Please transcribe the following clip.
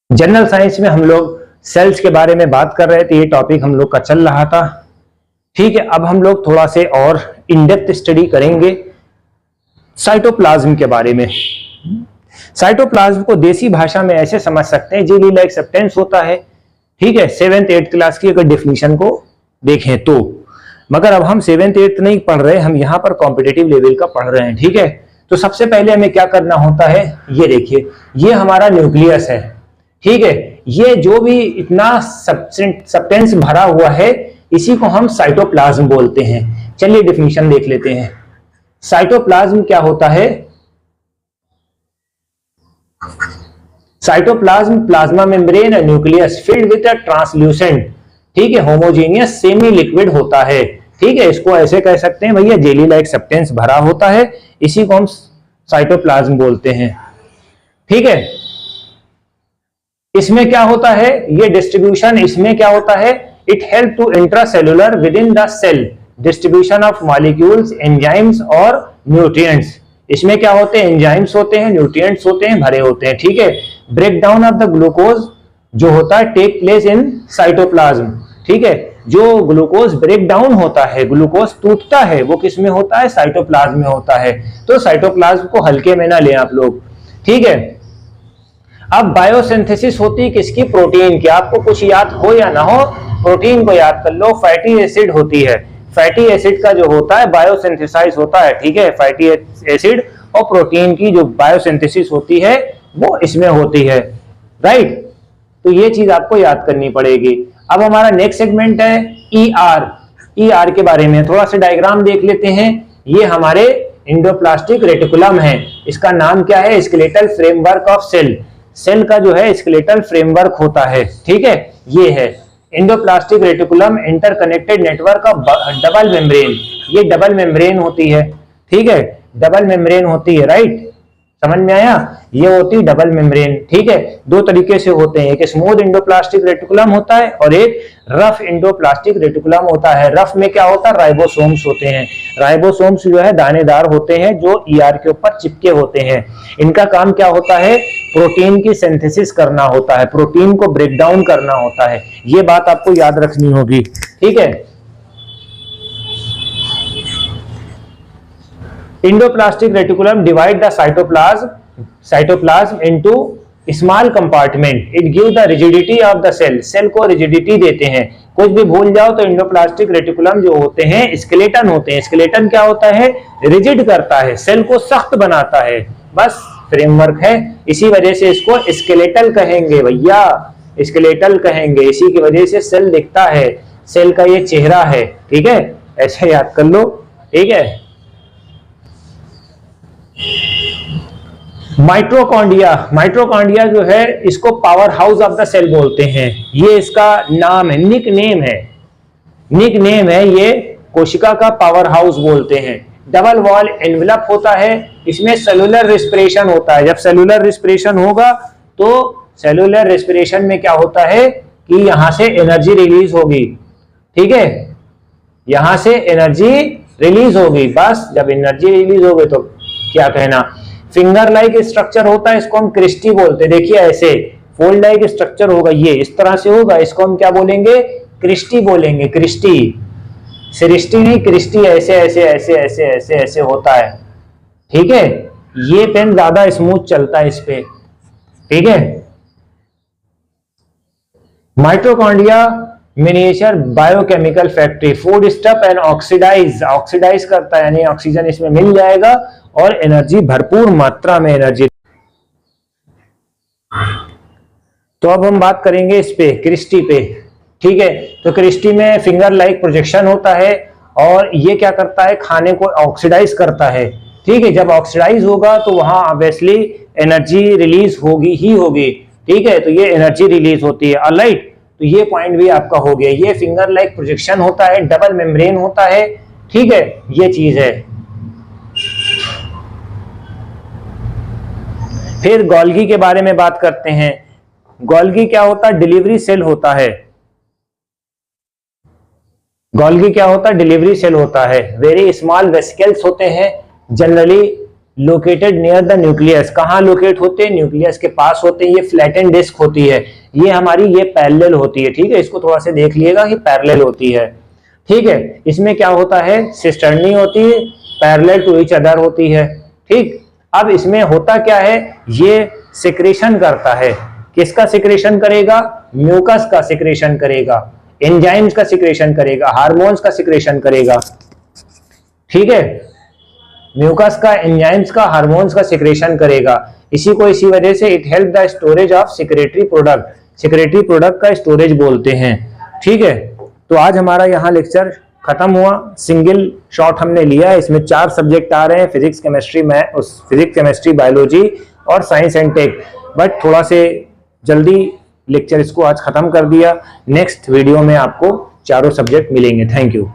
General science में हम लोग सेल्स के बारे में बात कर रहे थे, ये टॉपिक हम लोग का चल रहा था। ठीक है, अब हम लोग थोड़ा से और इन डेप्थ स्टडी करेंगे साइटोप्लाज्म के बारे में। साइटोप्लाज्म को देसी भाषा में ऐसे समझ सकते हैं, जेली लाइक सब्सटेंस होता है। ठीक है, 7th 8th क्लास की अगर डेफिनेशन को देखें तो, मगर अब हम 7th 8th नहीं पढ़ रहे, हम यहाँ पर कॉम्पिटिटिव लेवल का पढ़ रहे हैं। ठीक है, तो सबसे पहले हमें क्या करना होता है, ये देखिए, ये हमारा न्यूक्लियस है। ठीक है, ये जो भी इतना सब्सटेंस भरा हुआ है, इसी को हम साइटोप्लाज्म बोलते हैं। चलिए डेफिनेशन देख लेते हैं। साइटोप्लाज्म क्या होता है? Cytoplasm plasma membrane nucleus filled with a translucent, ठीक है, होमोजेनियस सेमी लिक्विड होता है। ठीक है, इसको ऐसे कह सकते हैं भैया, जेली लाइक सब्सटेंस भरा होता है, इसी को हम साइटोप्लाज्म बोलते हैं। ठीक है, इसमें क्या होता है, ये डिस्ट्रीब्यूशन इसमें क्या होता है, it help to intracellular within the cell distribution of molecules, enzymes और न्यूट्रिएंट्स। इसमें क्या होते हैं, एंजाइम्स होते हैं, न्यूट्रिएंट्स होते हैं, भरे होते हैं। ठीक है, break down of the glucose जो होता है टेक प्लेस इन साइटोप्लाज्म। ठीक है, जो ग्लूकोज ब्रेक डाउन होता है, ग्लूकोज टूटता है, वो किस में होता है, साइटोप्लाज्म में होता है। तो साइटोप्लाज्म को हल्के में ना लें आप लोग। ठीक है, अब बायोसिंथेसिस होती है किसकी, प्रोटीन की। आपको कुछ याद हो या ना हो, प्रोटीन को याद कर लो। फैटी एसिड होती है, फैटी एसिड का जो होता है बायोसिंथेसाइज होता है। ठीक है, फैटी एसिड और प्रोटीन की जो बायोसिंथेसिस होती है वो इसमें होती है, राइट। तो ये चीज आपको याद करनी पड़ेगी। अब हमारा नेक्स्ट सेगमेंट है ईआर। ईआर के बारे में थोड़ा सा डायग्राम देख लेते हैं। ये हमारे एंडोप्लास्टिक रेटिकुलम है। इसका नाम क्या है, skeletal framework of cell. Cell का जो है स्केलेटल फ्रेमवर्क होता है। ठीक है, ये है endoplastic reticulum, interconnected network of double membrane. ये डबल मेम्ब्रेन होती है। ठीक है, डबल मेम्ब्रेन होती है, राइट, समझ में आया। ये होती है डबल मेम्ब्रेन। ठीक है, दो तरीके से होते हैं, एक स्मूथ एंडोप्लास्टिक रेटिकुलम होता है और एक रफ एंडोप्लास्टिक रेटिकुलम होता है। रफ में क्या होता है, राइबोसोम्स होते हैं। राइबोसोम्स जो है दानेदार होते हैं, जो ईआर के ऊपर चिपके होते हैं। इनका काम क्या होता है, प्रोटीन की सिंथेसिस करना होता है, प्रोटीन को ब्रेक डाउन करना होता है। ये बात आपको याद रखनी होगी। ठीक है, endoplastic reticulum divide the cytoplasm into small compartment. It gives the rigidity of the cell. Cell को रिजिडिटी देते हैं। कुछ भी भूल जाओ तो एंडोप्लास्टिक रेटिकुलम जो होते हैं स्केलेटन होते हैं। स्केलेटन क्या होता है, रिजिड करता है, सेल को सख्त बनाता है, बस फ्रेमवर्क है। इसी वजह से इसको स्केलेटल कहेंगे भैया, स्केलेटल कहेंगे। इसी की वजह से सेल दिखता है, सेल का ये चेहरा है। ठीक है, ऐसे याद कर लो। ठीक है, माइटोकॉन्ड्रिया, माइटोकॉन्ड्रिया जो है इसको power house of the cell बोलते हैं। ये इसका नाम है, निक नेम है, निक नेम है। ये कोशिका का पावर हाउस बोलते हैं। डबल वॉल एनवेलप होता है, इसमें सेलुलर रेस्पिरेशन होता है। जब सेलुलर रेस्पिरेशन होगा तो सेलुलर रेस्पिरेशन में क्या होता है कि यहां से एनर्जी रिलीज होगी। ठीक है, यहां से एनर्जी रिलीज होगी। बस जब एनर्जी रिलीज होगी तो क्या कहना, फिंगर लाइक स्ट्रक्चर होता है, इसको हम क्रिस्टी बोलते हैं। देखिए ऐसे फोल्ड लाइक स्ट्रक्चर होगा, ये इस तरह से होगा, इसको हम क्या बोलेंगे, क्रिस्टी बोलेंगे। क्रिस्टी, सृष्टि नहीं, क्रिस्टी। ऐसे ऐसे ऐसे ऐसे ऐसे ऐसे होता है। ठीक है, ये पेन ज्यादा स्मूथ चलता है इस पे। ठीक है, mitochondria miniature biochemical factory, food stuff and oxidise, oxidise करता है, यानी ऑक्सीजन इसमें मिल जाएगा और एनर्जी, भरपूर मात्रा में एनर्जी। तो अब हम बात करेंगे इस पे, क्रिस्टी पे। ठीक है, तो क्रिस्टी में फिंगर लाइक प्रोजेक्शन होता है और ये क्या करता है, खाने को ऑक्सीडाइज करता है। ठीक है, जब ऑक्सीडाइज होगा तो वहां ऑब्वियसली एनर्जी रिलीज होगी ही होगी। ठीक है, तो ये एनर्जी रिलीज होती है। ऑलराइट, तो ये पॉइंट भी आपका हो गया। ये फिंगर लाइक प्रोजेक्शन होता है, डबल मेम्ब्रेन होता है। ठीक है, ये चीज है। फिर गोल्गी के बारे में बात करते हैं। गोल्गी क्या होता है, डिलीवरी सेल होता है। गोल्गी क्या होता है, डिलीवरी सेल होता है। वेरी स्मॉल वेसिकल्स होते हैं, generally located near the nucleus. कहाँ लोकेट होते हैं? न्यूक्लियस के पास होते हैं। ये फ्लैटेन डिस्क होती है, ये हमारी ये पैरेलल होती है, ठीक है, इसको थोड़ा सा देख लिएगा, ये पैरेलल होती है, ठीक है। इसमें क्या होता है? सिस्टर्नी होती है, पैरेलल टू ईच अदर होती है, ठीक। अब इसमें होता क्या है? ये सिक्रेशन करता है। किसका सिक्रेशन करेगा? म्यूकस का सिक्रेशन करेगा, एंजाइम्स का सिक्रेशन करेगा, हार्मोन्स का सिक्रेशन करेगा, ठीक है। म्यूकस का, एंजाइम्स का, हार्मोन्स का सिक्रेशन करेगा। इसी वजह से it help the storage of secretory product. Secretory product का स्टोरेज बोलते हैं, ठीक है। तो आज हमारा यहाँ लेक्चर खत्म हुआ। सिंगल शॉट हमने लिया है, इसमें 4 सब्जेक्ट आ रहे हैं, फिजिक्स, केमिस्ट्री, बायोलॉजी और साइंस एंड टेक। बट थोड़ा से जल्दी लेक्चर इसको आज खत्म कर दिया। नेक्स्ट वीडियो में आपको चारों सब्जेक्ट मिलेंगे। Thank you.